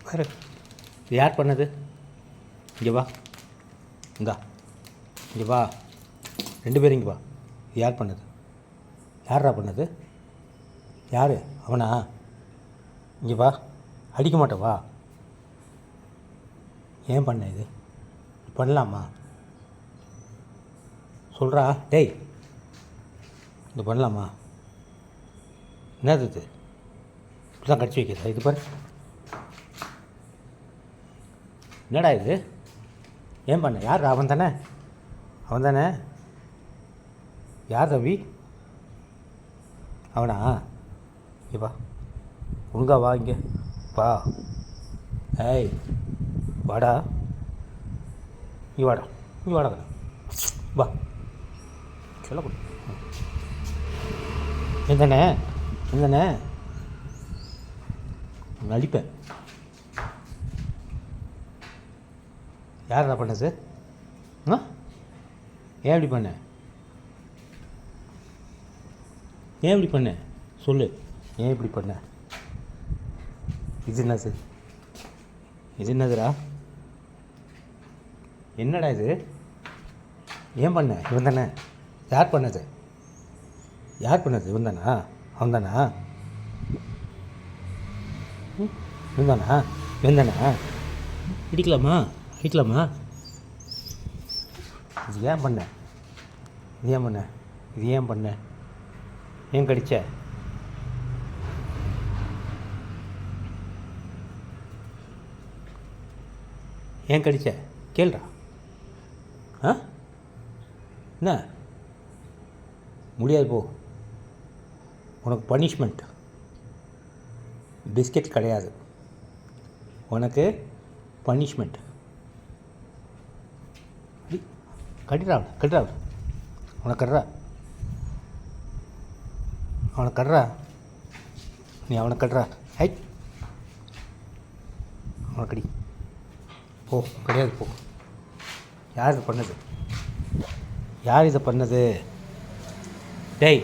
பாரு, இது யார் பண்ணது? இங்கே வா, இந்தா இங்கே வா, 2 பேரும் இங்கே வா. இது யார் பண்ணது? யாரா பண்ணது? யார்? அவனா? இங்கே வா, அடிக்க மாட்டேன் வா. ஏன் பண்ண இது? பண்ணலாமா? சொல்கிறா. டேய், இது பண்ணலாமா? என்னது இது? இப்படி தான் கடிச்சு வைக்கிறதா? இது பாரு, என்னடா இது? ஏன் பண்ண? யார்? அவன் தானே, அவன் தானே. யார் ரவி? அவனா? இங்கே வா, ஒழுங்கா வா, இங்கே வா. ஏய் வாடா, நீ வாடா, நீ வாடா, வா. சொல்லக்கூட எந்தண்ணே, எந்தண்ணே அடிப்பேன். யாரா பண்ணது? ஏன் இப்படி பண்ண? ஏன் இப்படி பண்ண? சொல்லு, ஏன் இப்படி பண்ண? இது என்னது? இது என்னதுடா? என்னடா இது? ஏன் பண்ண? இவன் தானே. யார் பண்ணது? யார் பண்ணது? இவன் தானா? அவன் தானா? இவன் தானா? இவன் தானா? இடிக்கலாமா? அடிக்கலாமா? இது ஏன் பண்ண? இது ஏன் பண்ண? இது ஏன் பண்ண? ஏன் கடிச்ச? ஏன் கடிச்ச? கேளுடா. என்ன? முடியாது போ. உனக்கு பனிஷ்மெண்ட். பிஸ்கெட் கிடையாது, உனக்கு பனிஷ்மெண்ட். கட்டுறா, கட்டுறா, அவனை கட்டுறா, அவனை கட்டுறா, நீ அவனை கட்டுறா. ஹை, அவனை கடி. போ, கிடையாது போ. யார் இது பண்ணது? யார் இதை பண்ணது? டேய்,